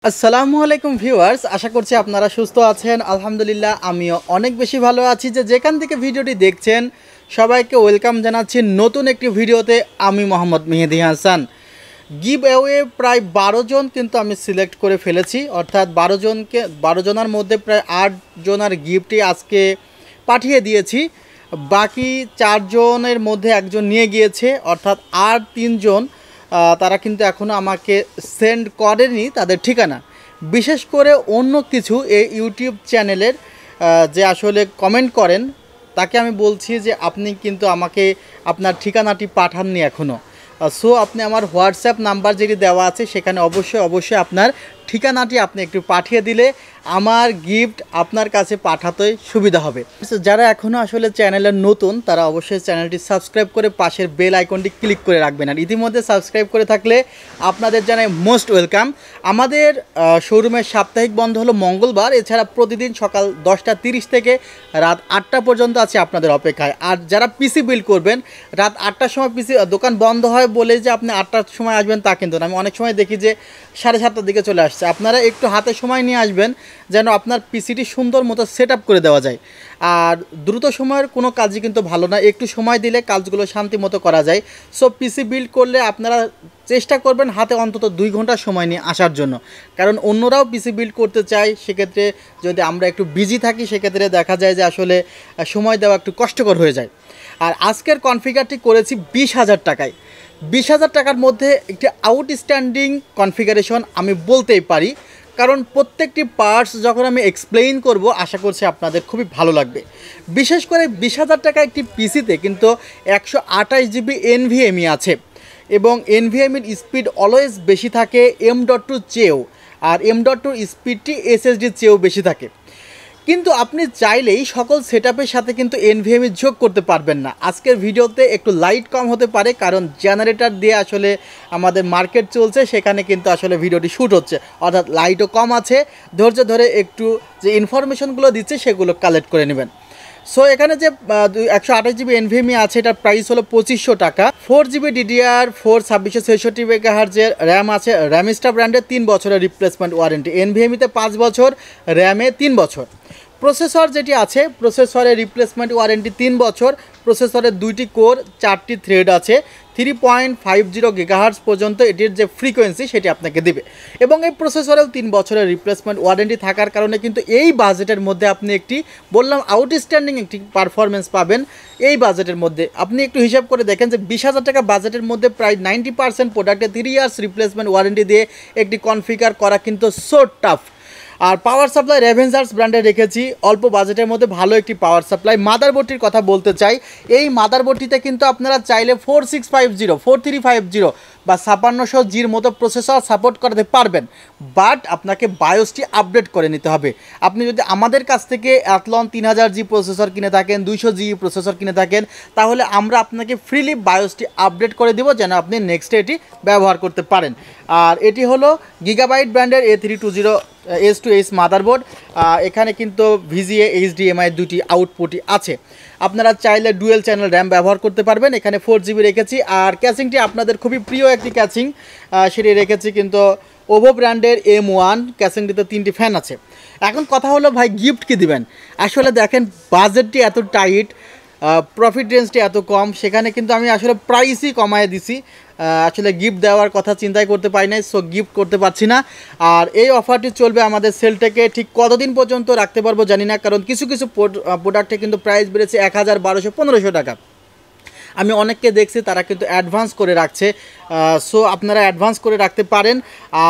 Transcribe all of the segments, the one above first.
আসসালামু আলাইকুম ভিউয়ার্স, আশা করছি আপনারা সুস্থ আছেন। আলহামদুলিল্লাহ আমিও অনেক বেশি ভালো আছি। যেখান থেকে ভিডিওটি দেখছেন সবাইকে ওয়েলকাম জানাচ্ছি নতুন একটি ভিডিওতে। আমি মোহাম্মদ মেহেদি হাসান। গিভ অ্যাওয়ে প্রায় 12 জন কিন্তু আমি সিলেক্ট করে ফেলেছি, অর্থাৎ 12 জনের মধ্যে প্রায় 8 জনের গিফটই আজকে পাঠিয়ে দিয়েছি। বাকি 4 জনের মধ্যে একজন নিয়ে গিয়েছে, অর্থাৎ আর 3 জন তারা কিন্তু এখনও আমাকে সেন্ড করেনি তাদের ঠিকানা। বিশেষ করে অন্য কিছু এই ইউটিউব চ্যানেলের যে আসলে কমেন্ট করেন তাকে আমি বলছি যে আপনি কিন্তু আমাকে আপনার ঠিকানাটি পাঠাননি এখনও। সো আপনি আমার হোয়াটসঅ্যাপ নাম্বার যেটি দেওয়া আছে সেখানে অবশ্যই আপনার ঠিকানাটি আপনি একটু পাঠিয়ে দিলে আমার গিফট আপনার কাছে পাঠাতে সুবিধা হবে। যারা এখনও আসলে চ্যানেলের নতুন তারা অবশ্যই চ্যানেলটি সাবস্ক্রাইব করে পাশের বেল আইকনটি ক্লিক করে রাখবেন। আর ইতিমধ্যে সাবস্ক্রাইব করে থাকলে আপনাদের জানাই মোস্ট ওয়েলকাম। আমাদের শোরুমের সাপ্তাহিক বন্ধ হলো মঙ্গলবার, এছাড়া প্রতিদিন সকাল 10টা 30 থেকে রাত 8টা পর্যন্ত আছে আপনাদের অপেক্ষায়। আর যারা পিসি বিল্ড করবেন রাত 8টার সময় পিসি দোকান বন্ধ হয় বলে যে আপনি 8টার সময় আসবেন তা কিন্তু না। আমি অনেক সময় দেখি যে 7:30টার দিকে চলে আসছে। আপনারা একটু হাতে সময় নিয়ে আসবেন যেন আপনার পিসিটি সুন্দর মতো সেট আপ করে দেওয়া যায়। আর দ্রুত সময়ের কোনো কাজই কিন্তু ভালো না, একটু সময় দিলে কাজগুলো শান্তি মতো করা যায়। সো পিসি বিল্ড করলে আপনারা চেষ্টা করবেন হাতে অন্তত 2 ঘন্টা সময় নিয়ে আসার জন্য, কারণ অন্যরাও পিসি বিল্ড করতে চায়। সেক্ষেত্রে যদি আমরা একটু বিজি থাকি সেক্ষেত্রে দেখা যায় যে আসলে সময় দেওয়া একটু কষ্টকর হয়ে যায়। আর আজকের কনফিগারটি করেছি 20,000 টাকায়। 20,000 টাকার মধ্যে একটি আউটস্ট্যান্ডিং কনফিগারেশন আমি বলতেই পারি, কারণ প্রত্যেকটি পার্টস যখন আমি এক্সপ্লেইন করব আশা করছি আপনাদের খুবই ভালো লাগবে। বিশেষ করে 20,000 টাকা একটি পিসিতে কিন্তু 128 জিবি NVMe আছে এবং NVMeর স্পিড অলওয়েজ বেশি থাকে M.2 চেয়েও, আর M.2 স্পিডটি SSDর চেয়েও বেশি থাকে। কিন্তু আপনি চাইলেই সকল সেটআপের সাথে কিন্তু NVMe যোগ করতে পারবেন না। আজকের ভিডিওতে একটু লাইট কম হতে পারে, কারণ জেনারেটর দিয়ে আসলে আমাদের মার্কেট চলছে, সেখানে কিন্তু আসলে ভিডিওটি শ্যুট হচ্ছে, অর্থাৎ লাইটও কম আছে। ধৈর্য ধরে একটু যে ইনফরমেশনগুলো দিচ্ছে সেগুলো কালেক্ট করে নেবেন। সো এখানে যে 128 জিবি NVMe আছে এটার প্রাইস হলো 2500 টাকা। 4 জিবি DDR4 2666 মেগাহার্জের র্যাম আছে। র্যামিস্টা ব্র্যান্ডের 3 বছরের রিপ্লেসমেন্ট ওয়ারেন্টি। NVMeতে 5 বছর, র্যামে 3 বছর। প্রসেসর যেটি আছে প্রসেসরের রিপ্লেসমেন্ট ওয়ারেন্টি 3 বছর। প্রসেসরের 2টি কোর 4টি থ্রেড আছে। 3.50 গিগাহার্টজ পর্যন্ত এটির যে ফ্রিকোয়েন্সি সেটি আপনাকে দেবে, এবং এই প্রসেসরেও 3 বছরের রিপ্লেসমেন্ট ওয়ারেন্টি থাকার কারণে কিন্তু এই বাজেটের মধ্যে আপনি একটি বললাম আউটস্ট্যান্ডিং একটি পারফরমেন্স পাবেন। এই বাজেটের মধ্যে আপনি একটু হিসাব করে দেখেন যে 20,000 টাকা বাজেটের মধ্যে প্রায় 90% প্রোডাক্টে 3 ইয়ার্স রিপ্লেসমেন্ট ওয়ারেন্টি দিয়ে একটি কনফিগার করা কিন্তু সো টাফ। আর পাওয়ার সাপ্লাই রেভেনজার্স ব্র্যান্ডে রেখেছি, অল্প বাজেটের মধ্যে ভালো একটি পাওয়ার সাপ্লাই। মাদারবোর্ডটির কথা বলতে চাই, এই মাদারবোর্ডটিতে কিন্তু আপনারা চাইলে 4650, 4350 বা 5600G'র মতো প্রসেসর সাপোর্ট করাতে পারবেন, বাট আপনাকে বায়োসটি আপডেট করে নিতে হবে। আপনি যদি আমাদের কাছ থেকে অ্যাথলন 3000G প্রসেসর কিনে থাকেন, 200G প্রসেসর কিনে থাকেন, তাহলে আমরা আপনাকে ফ্রিলি বায়োসটি আপডেট করে দেব যেন আপনি নেক্সটে এটি ব্যবহার করতে পারেন। আর এটি হলো গিগাবাইট ব্র্যান্ডের A320S মাদারবোর্ড। এখানে কিন্তু VGA HDMI 2টি আউটপুটই আছে। আপনারা চাইলে ডুয়েল চ্যানেল র্যাম ব্যবহার করতে পারবেন। এখানে 4 জিবি রেখেছি। আর ক্যাচিংটি আপনাদের খুবই প্রিয় একটি ক্যাচিং, সেটি রেখেছি কিন্তু OVO ব্র্যান্ডের M1। ক্যাচিংটিতে 3টি ফ্যান আছে। এখন কথা হলো ভাই গিফট কি দিবেন। আসলে দেখেন বাজেটটি এত টাইট, প্রফিট রেঞ্জটি এত কম, সেখানে কিন্তু আমি আসলে প্রাইসই কমায় দিছি। আসলে গিফট দেওয়ার কথা চিন্তাই করতে পারি নাই, সো গিফট করতে পারছি না। আর এই অফারটি চলবে আমাদের সেলটাকে ঠিক কতদিন পর্যন্ত রাখতে পারবো জানি না, কারণ কিছু প্রোডাক্টে কিন্তু প্রাইস বেড়েছে 1000, 1200, 1500 টাকা। আমি অনেককে দেখছি তারা কিন্তু অ্যাডভান্স করে রাখছে, সো আপনারা অ্যাডভান্স করে রাখতে পারেন।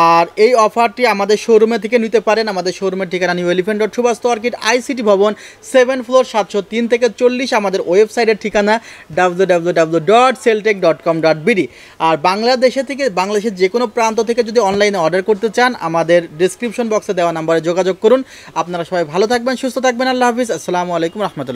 আর এই অফারটি আমাদের শোরুমে থেকে নিতে পারেন। আমাদের শোরুমের ঠিকানা New Elephant Road, Subastu Orchid, ICT Bhaban, 7 floor, 703 থেকে 40। আমাদের ওয়েবসাইটের ঠিকানা www.celltech.com.bd। আর বাংলাদেশের যে কোনো প্রান্ত থেকে যদি অনলাইনে অর্ডার করতে চান আমাদের ডিসক্রিপশন বক্সে দেওয়া নাম্বারে যোগাযোগ করুন। আপনারা সবাই ভালো থাকবেন, সুস্থ থাকবেন। আল্লাহ হাফিজ, আসসালামু আলাইকুম রহমতুল্লাহ।